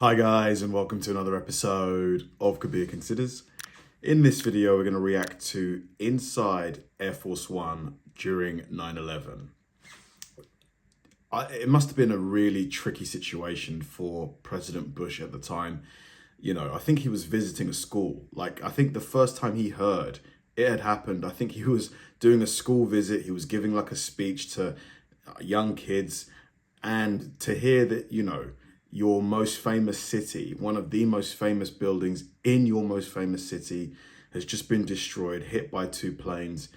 Hi guys, and welcome to another episode of Kabir Considers. In this video, we're going to react to inside Air Force One during 9/11. It must have been a really tricky situation for President Bush at the time. You know, I think he was visiting a school. I think the first time he heard it had happened, I think he was doing a school visit. He was giving a speech to young kids, and to hear that, your most famous city, one of the most famous buildings in your most famous city, has just been destroyed, hit by two planes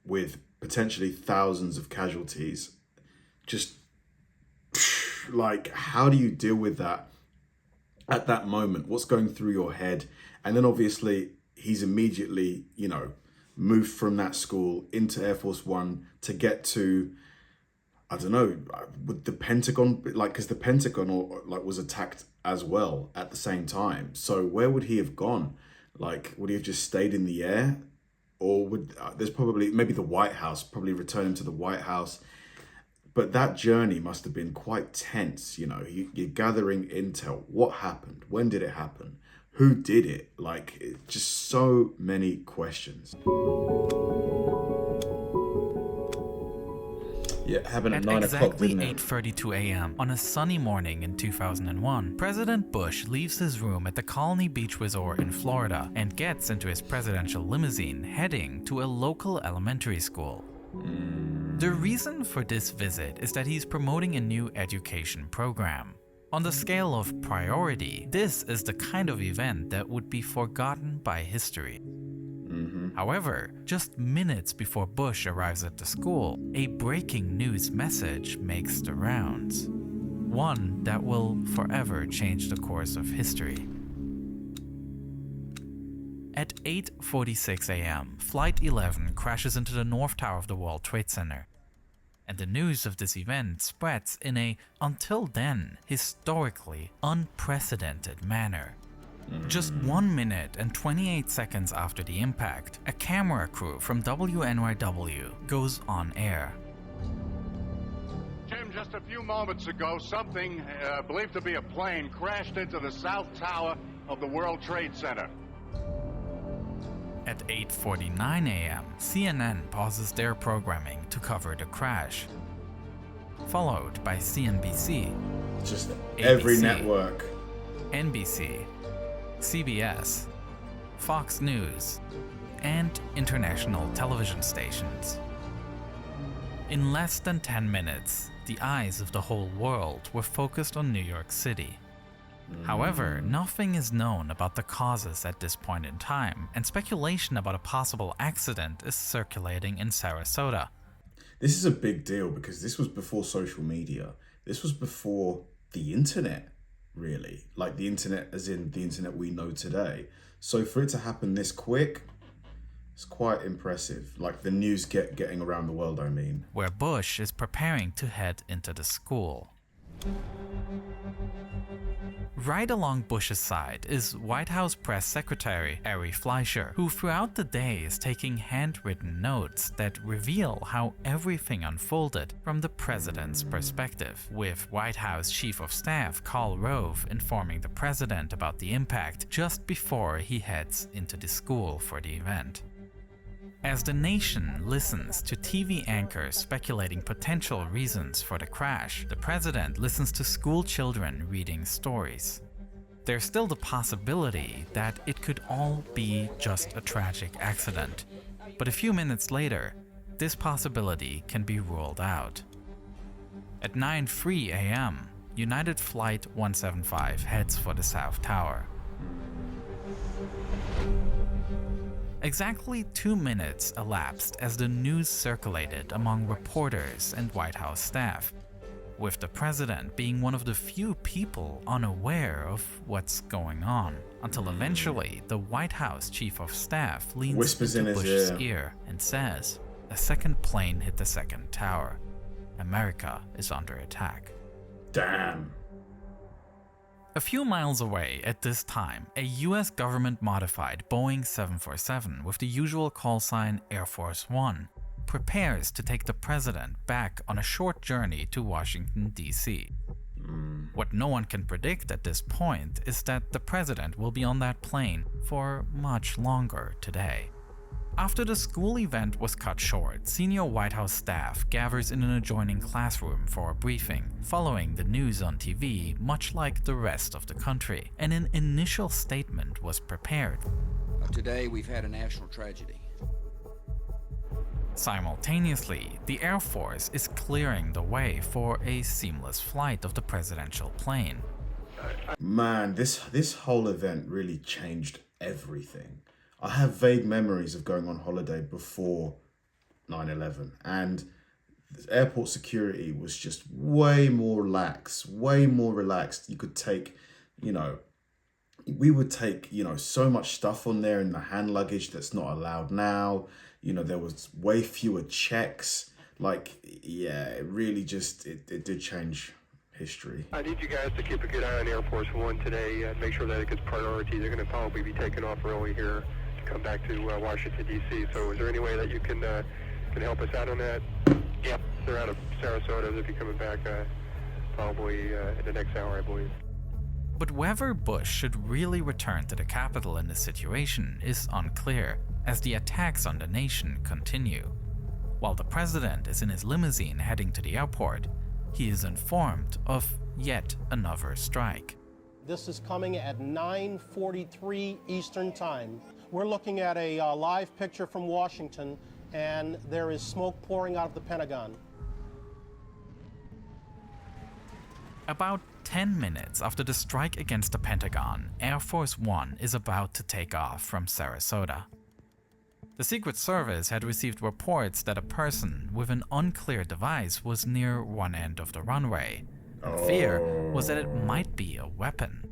with potentially thousands of casualties. Just how do you deal with that at that moment? What's going through your head? And then obviously he's immediately, moved from that school into Air Force One to get to, I don't know, with the Pentagon, because the Pentagon was attacked as well at the same time. So where would he have gone? Would he have just stayed in the air? Or would there's probably maybe the White House, probably return him to the White House. But that journey must have been quite tense. You're gathering intel. What happened? When did it happen? Who did it? Just so many questions. Yeah, happened at 9 o'clock, didn't it? At exactly 8:32 a.m. on a sunny morning in 2001, President Bush leaves his room at the Colony Beach Resort in Florida and gets into his presidential limousine heading to a local elementary school. The reason for this visit is that he's promoting a new education program. On the scale of priority, this is the kind of event that would be forgotten by history. However, just minutes before Bush arrives at the school, a breaking news message makes the rounds. One that will forever change the course of history. At 8:46 a.m., Flight 11 crashes into the North Tower of the World Trade Center. And the news of this event spreads in a, until then, historically unprecedented manner. Just 1 minute and 28 seconds after the impact, a camera crew from WNYW goes on air. Tim, just a few moments ago, something believed to be a plane crashed into the South Tower of the World Trade Center. At 8:49 a.m., CNN pauses their programming to cover the crash, followed by CNBC, Just ABC, every network. NBC, CBS, Fox News, and international television stations. In less than 10 minutes, the eyes of the whole world were focused on New York City. However, nothing is known about the causes at this point in time, and speculation about a possible accident is circulating in Sarasota. This is a big deal because this was before social media. This was before the internet, really. The internet as in the internet we know today. So for it to happen this quick, it's quite impressive. The news getting around the world, I mean. Where Bush is preparing to head into the school. Right along Bush's side is White House Press Secretary Ari Fleischer, who throughout the day is taking handwritten notes that reveal how everything unfolded from the president's perspective, with White House Chief of Staff Karl Rove informing the president about the impact just before he heads into the school for the event. As the nation listens to TV anchors speculating potential reasons for the crash, the president listens to school children reading stories. There's still the possibility that it could all be just a tragic accident, but a few minutes later, this possibility can be ruled out. At 9:03 a.m., United Flight 175 heads for the South Tower. Exactly 2 minutes elapsed as the news circulated among reporters and White House staff, with the president being one of the few people unaware of what's going on, until eventually the White House Chief of Staff leans Whispers into in his Bush's ear. ear and says, "A second plane hit the second tower. America is under attack." Damn. A few miles away at this time, a US government-modified Boeing 747 with the usual call sign Air Force One prepares to take the president back on a short journey to Washington, D.C. What no one can predict at this point is that the president will be on that plane for much longer today. After the school event was cut short, senior White House staff gathers in an adjoining classroom for a briefing, following the news on TV, much like the rest of the country, and an initial statement was prepared. Today we've had a national tragedy. Simultaneously, the Air Force is clearing the way for a seamless flight of the presidential plane. Man, this whole event really changed everything. I have vague memories of going on holiday before 9/11, and the airport security was just way more lax, way more relaxed. You could take, we would take, so much stuff on there in the hand luggage that's not allowed now. There was way fewer checks. It really just, it did change history. I need you guys to keep a good eye on Air Force One today. Make sure that it gets priority. They're going to probably be taking off early here to come back to Washington, D.C. So is there any way that you can help us out on that? Yep. They're out of Sarasota. They'll be coming back probably in the next hour, I believe. But whether Bush should really return to the Capitol in this situation is unclear, as the attacks on the nation continue. While the president is in his limousine heading to the airport, he is informed of yet another strike. This is coming at 9:43 Eastern Time. We're looking at a live picture from Washington, and there is smoke pouring out of the Pentagon. About 10 minutes after the strike against the Pentagon, Air Force One is about to take off from Sarasota. The Secret Service had received reports that a person with an unclear device was near one end of the runway. The fear was that it might be a weapon.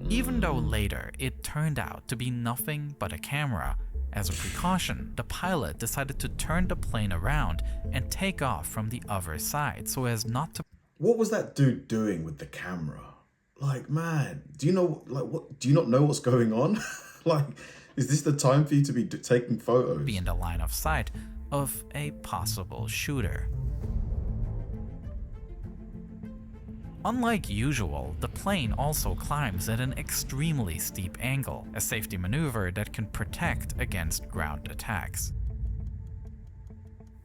Even though later it turned out to be nothing but a camera, as a precaution, the pilot decided to turn the plane around and take off from the other side so as not to... What was that dude doing with the camera? Man, do you not know what's going on? Is this the time for you to be taking photos? Be in the line of sight of a possible shooter. Unlike usual, the plane also climbs at an extremely steep angle, a safety maneuver that can protect against ground attacks.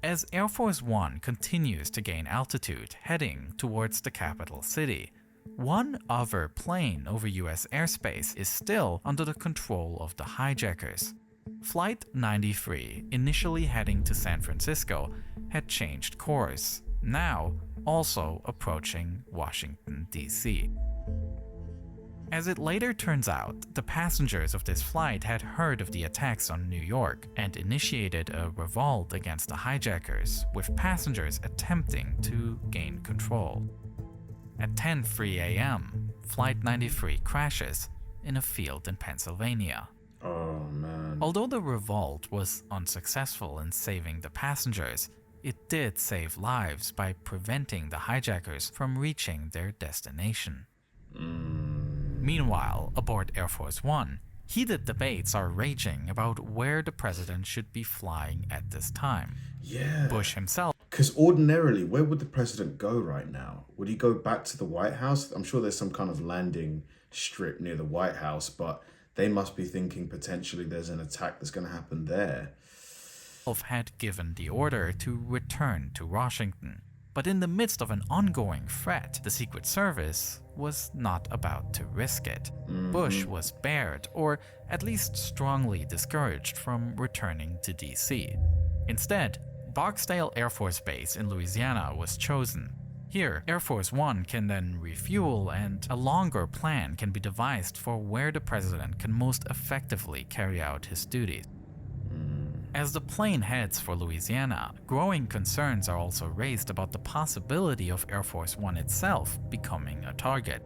As Air Force One continues to gain altitude, heading towards the capital city, one other plane over US airspace is still under the control of the hijackers. Flight 93, initially heading to San Francisco, had changed course, now also approaching Washington, D.C. As it later turns out, the passengers of this flight had heard of the attacks on New York and initiated a revolt against the hijackers, with passengers attempting to gain control. At 10:03 a.m., Flight 93 crashes in a field in Pennsylvania. Oh, man. Although the revolt was unsuccessful in saving the passengers, it did save lives by preventing the hijackers from reaching their destination. Meanwhile, aboard Air Force One, heated debates are raging about where the president should be flying at this time. Yeah. Bush himself... Because ordinarily, where would the president go right now? Would he go back to the White House? I'm sure there's some kind of landing strip near the White House, but they must be thinking potentially there's an attack that's going to happen there. Had given the order to return to Washington. But in the midst of an ongoing threat, the Secret Service was not about to risk it. Bush was spared, or at least strongly discouraged from returning to D.C. Instead, Barksdale Air Force Base in Louisiana was chosen. Here, Air Force One can then refuel, and a longer plan can be devised for where the president can most effectively carry out his duties. As the plane heads for Louisiana, growing concerns are also raised about the possibility of Air Force One itself becoming a target.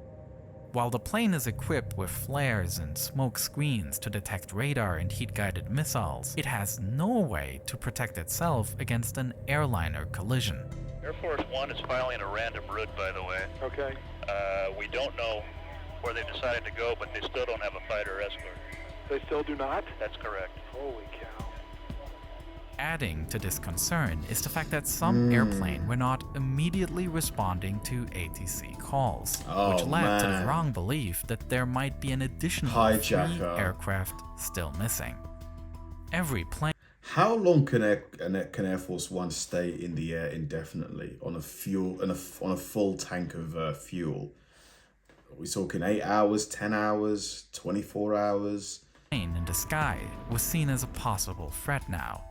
While the plane is equipped with flares and smoke screens to detect radar and heat-guided missiles, it has no way to protect itself against an airliner collision. Air Force One is filing a random route, by the way. Okay. We don't know where they decided to go, but they still don't have a fighter escort. They still do not? That's correct. Holy cow. Adding to this concern is the fact that some airplanes were not immediately responding to ATC calls, which led to the wrong belief that there might be an additional 3 aircraft still missing. Every plane. How long can Air Force One stay in the air indefinitely on a full tank of fuel? Are we talking 8 hours, 10 hours, 24 hours? In the sky was seen as a possible threat now.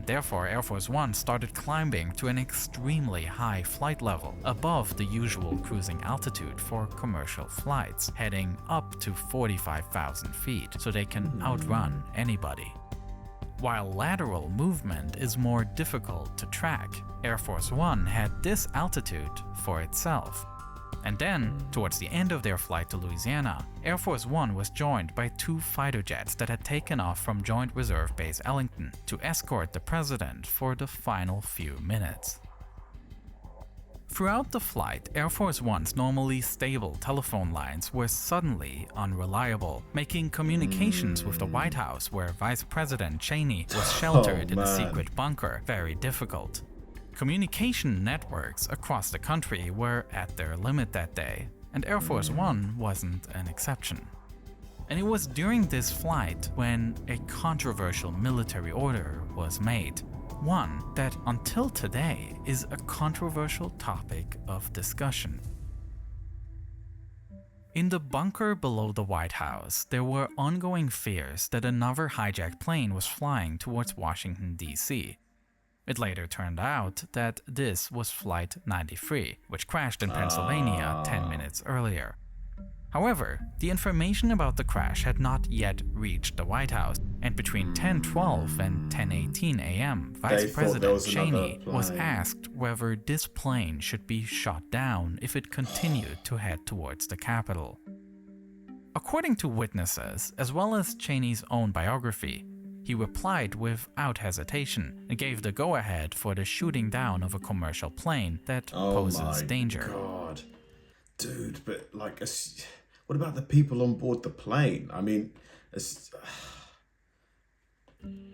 Therefore, Air Force One started climbing to an extremely high flight level, above the usual cruising altitude for commercial flights, heading up to 45,000 feet so they can outrun anybody. While lateral movement is more difficult to track, Air Force One had this altitude for itself. And then, towards the end of their flight to Louisiana, Air Force One was joined by 2 fighter jets that had taken off from Joint Reserve Base Ellington to escort the president for the final few minutes. Throughout the flight, Air Force One's normally stable telephone lines were suddenly unreliable, making communications with the White House, where Vice President Cheney was sheltered in a secret bunker, very difficult. Communication networks across the country were at their limit that day, and Air Force One wasn't an exception. And it was during this flight when a controversial military order was made, one that until today is a controversial topic of discussion. In the bunker below the White House, there were ongoing fears that another hijacked plane was flying towards Washington, D.C. It later turned out that this was Flight 93, which crashed in Pennsylvania 10 minutes earlier. However, the information about the crash had not yet reached the White House, and between 10:12 and 10:18 a.m., Vice President Cheney was asked whether this plane should be shot down if it continued to head towards the Capitol. According to witnesses, as well as Cheney's own biography, he replied without hesitation and gave the go-ahead for the shooting down of a commercial plane that poses danger. God, dude, but like, what about the people on board the plane? I mean,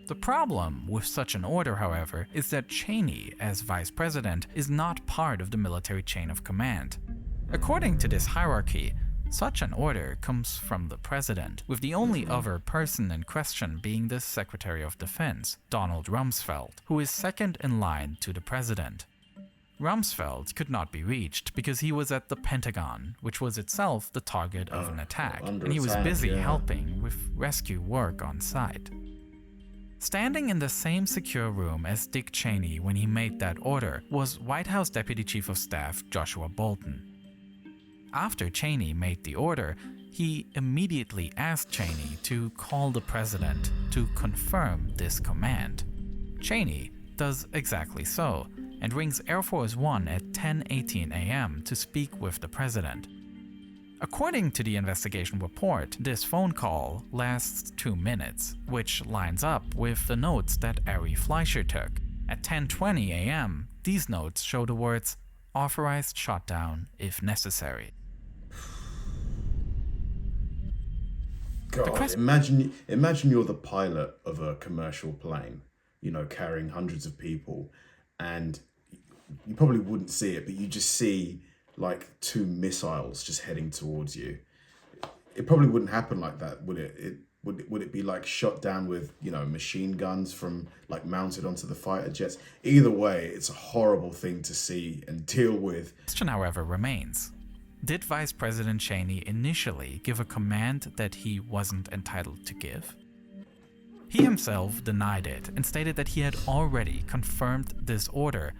The problem with such an order, however, is that Cheney, as vice president, is not part of the military chain of command. According to this hierarchy, such an order comes from the president, with the only other person in question being the Secretary of Defense, Donald Rumsfeld, who is second in line to the president. Rumsfeld could not be reached because he was at the Pentagon, which was itself the target of an attack, and he was busy helping with rescue work on site. Standing in the same secure room as Dick Cheney when he made that order was White House Deputy Chief of Staff Joshua Bolten. After Cheney made the order, he immediately asked Cheney to call the president to confirm this command. Cheney does exactly so and rings Air Force One at 10:18 a.m. to speak with the president. According to the investigation report, this phone call lasts 2 minutes, which lines up with the notes that Ari Fleischer took. At 10:20 a.m., these notes show the words, "Authorized shutdown if necessary." God, imagine you're the pilot of a commercial plane, carrying hundreds of people, and you probably wouldn't see it, but you just see like 2 missiles just heading towards you. It probably wouldn't happen like that, would it? Would it be like shot down with, machine guns from like mounted onto the fighter jets? Either way, it's a horrible thing to see and deal with. The question, however, remains. Did Vice President Cheney initially give a command that he wasn't entitled to give? He himself denied it and stated that he had already confirmed this order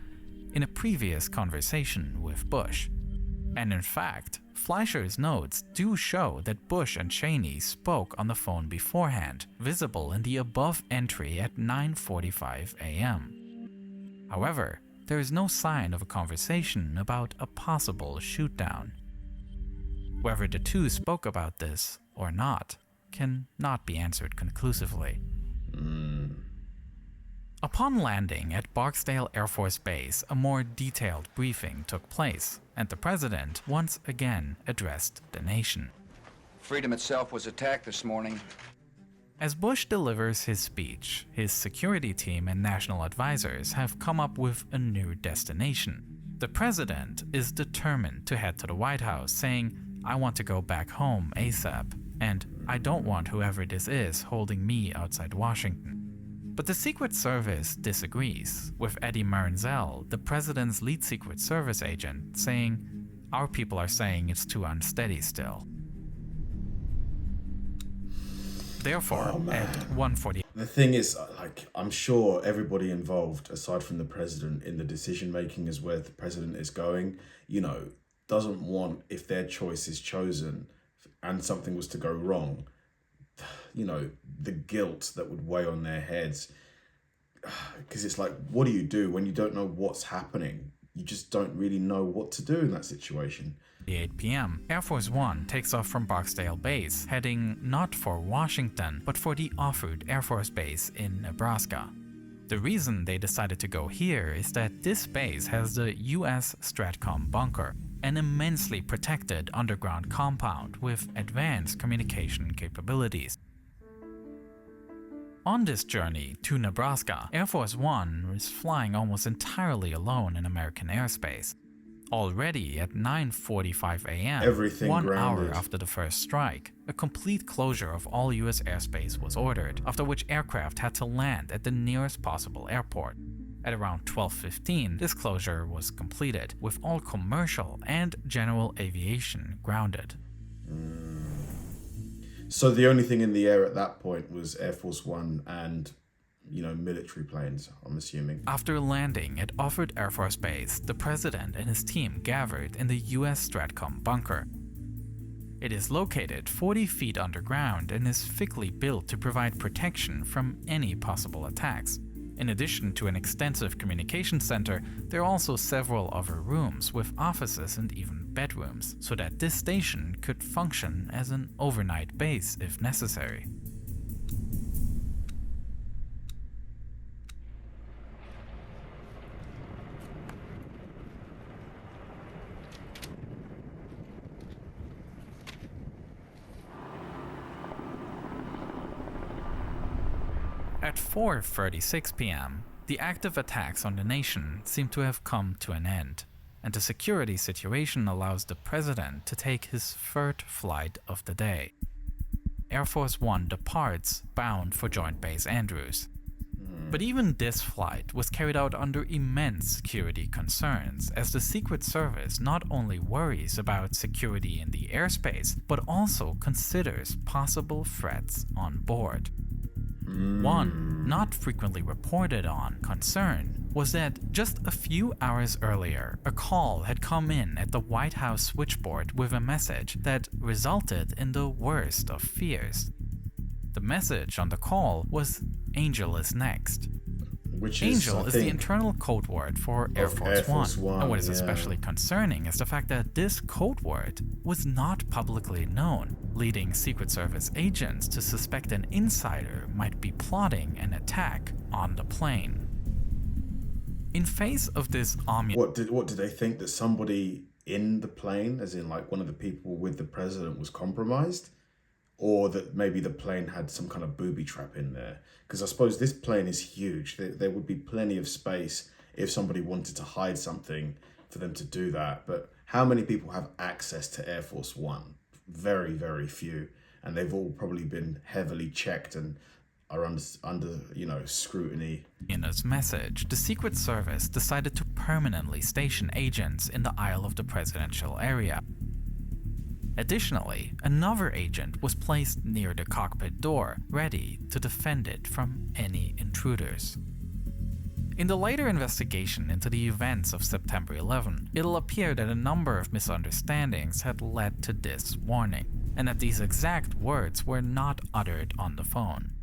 in a previous conversation with Bush. And in fact, Fleischer's notes do show that Bush and Cheney spoke on the phone beforehand, visible in the above entry at 9:45 a.m. However, there is no sign of a conversation about a possible shootdown. Whether the two spoke about this or not can not be answered conclusively. Upon landing at Barksdale Air Force Base, a more detailed briefing took place, and the president once again addressed the nation. Freedom itself was attacked this morning. As Bush delivers his speech, his security team and national advisors have come up with a new destination. The president is determined to head to the White House, saying, "I want to go back home ASAP, and I don't want whoever this is holding me outside Washington." But the Secret Service disagrees, with Eddie Maranzel, the president's lead Secret Service agent, saying, "Our people are saying it's too unsteady still." Therefore, at 1:40, The thing is, like, I'm sure everybody involved, aside from the president in the decision making as where the president is going, you know, doesn't want, if their choice is chosen and something was to go wrong, you know, the guilt that would weigh on their heads. Because it's like, what do you do when you don't know what's happening? You just don't really know what to do in that situation. 8 p.m., Air Force One takes off from Barksdale Base, heading not for Washington, but for the Offutt Air Force Base in Nebraska. The reason they decided to go here is that this base has the US Stratcom bunker, an immensely protected underground compound with advanced communication capabilities. On this journey to Nebraska, Air Force One is flying almost entirely alone in American airspace. Already at 9:45 a.m., Everything 1 grounded. hour after the first strike, a complete closure of all US airspace was ordered, after which aircraft had to land at the nearest possible airport. At around 12:15, this closure was completed, with all commercial and general aviation grounded. So the only thing in the air at that point was Air Force One and, you know, military planes, I'm assuming. After landing at Offutt Air Force Base, the president and his team gathered in the US Stratcom bunker. It is located 40 feet underground and is thickly built to provide protection from any possible attacks. In addition to an extensive communication center, there are also several other rooms with offices and even bedrooms, so that this station could function as an overnight base if necessary. At 4:36 p.m., the active attacks on the nation seem to have come to an end, and the security situation allows the president to take his third flight of the day. Air Force One departs, bound for Joint Base Andrews. But even this flight was carried out under immense security concerns, as the Secret Service not only worries about security in the airspace, but also considers possible threats on board. One not frequently reported on concern was that just a few hours earlier, a call had come in at the White House switchboard with a message that resulted in the worst of fears. The message on the call was "Angel is next." Which is, Angel is the internal code word for Air Force One. And what is especially concerning is the fact that this code word was not publicly known, leading Secret Service agents to suspect an insider might be plotting an attack on the plane. In face of this What did they think, that somebody in the plane, as in like one of the people with the president, was compromised? Or that maybe the plane had some kind of booby trap in there? Because I suppose this plane is huge. There would be plenty of space if somebody wanted to hide something for them to do that. But how many people have access to Air Force One? Very, very few. And they've all probably been heavily checked and are under scrutiny. In its message, the Secret Service decided to permanently station agents in the aisle of the presidential area. Additionally, another agent was placed near the cockpit door, ready to defend it from any intruders. In the later investigation into the events of September 11, it'll appear that a number of misunderstandings had led to this warning, and that these exact words were not uttered on the phone.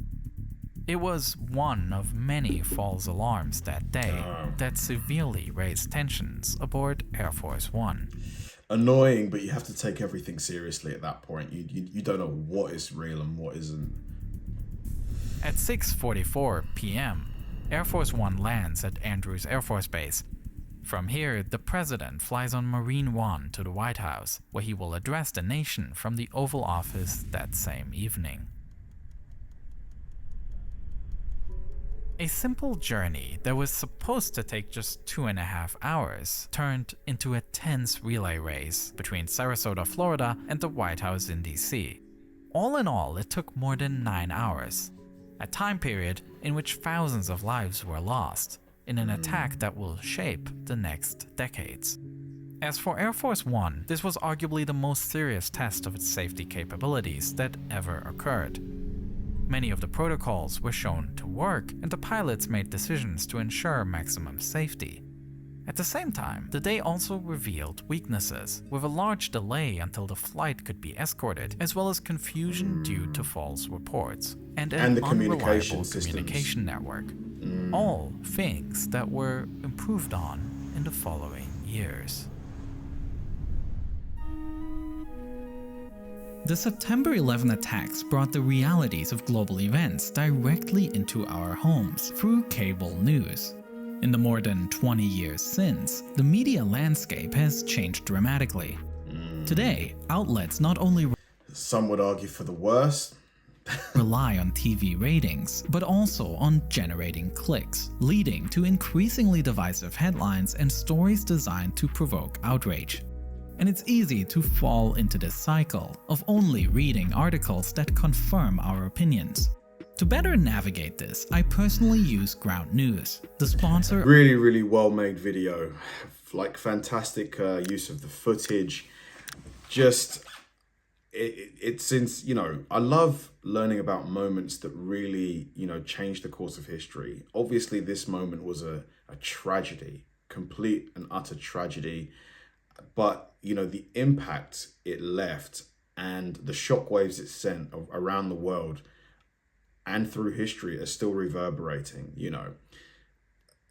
It was one of many false alarms that day that severely raised tensions aboard Air Force One. Annoying, but you have to take everything seriously at that point. You don't know what is real and what isn't. At 6:44 p.m., Air Force One lands at Andrews Air Force Base. From here, the president flies on Marine One to the White House, where he will address the nation from the Oval Office that same evening. A simple journey that was supposed to take just 2.5 hours turned into a tense relay race between Sarasota, Florida and the White House in DC. All in all, it took more than 9 hours, a time period in which thousands of lives were lost in an attack that will shape the next decades. As for Air Force One, this was arguably the most serious test of its safety capabilities that ever occurred. Many of the protocols were shown to work, and the pilots made decisions to ensure maximum safety. At the same time, the day also revealed weaknesses, with a large delay until the flight could be escorted, as well as confusion due to false reports, and an the communication unreliable communication network. All things that were improved on in the following years. The September 11 attacks brought the realities of global events directly into our homes through cable news. In the more than 20 years since, the media landscape has changed dramatically. Today, outlets not only Some would argue for the worse. rely on TV ratings, but also on generating clicks, leading to increasingly divisive headlines and stories designed to provoke outrage. And it's easy to fall into this cycle of only reading articles that confirm our opinions. To better navigate this, I personally use Ground News, the sponsor. Really, really well-made video. Like, fantastic use of the footage. Just, it's since, you know, I love learning about moments that really, you know, change the course of history. Obviously, this moment was a tragedy, complete and utter tragedy. But, you know, the impact it left and the shockwaves it sent around the world and through history are still reverberating. You know,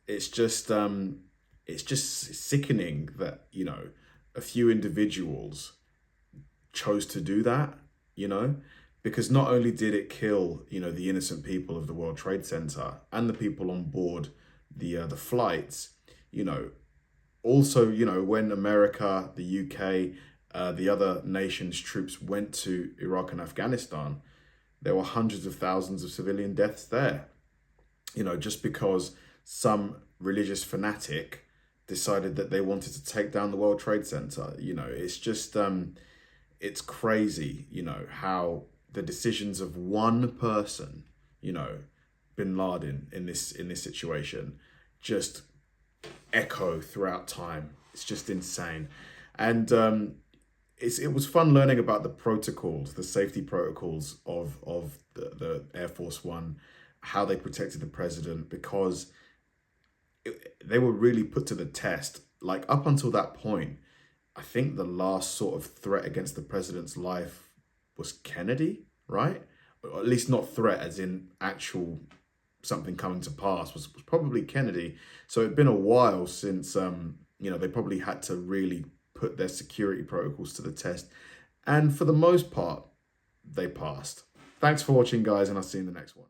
it's just sickening that, you know, a few individuals chose to do that, you know, because not only did it kill, you know, the innocent people of the World Trade Center and the people on board the flights, you know, also, you know, when America, the UK, the other nations' troops went to Iraq and Afghanistan, there were hundreds of thousands of civilian deaths there. You know, just because some religious fanatic decided that they wanted to take down the World Trade Center. You know, it's just, it's crazy, you know, how the decisions of one person, you know, Bin Laden in this situation, just echo throughout time. It's just insane. And it was fun learning about the protocols, the safety protocols of the Air Force One, how they protected the president, because they were really put to the test. Like, up until that point, I think the last sort of threat against the president's life was Kennedy, right? Or at least not threat as in actual something coming to pass, was probably Kennedy. So it'd been a while since, you know, they probably had to really put their security protocols to the test. And for the most part, they passed. Thanks for watching, guys, and I'll see you in the next one.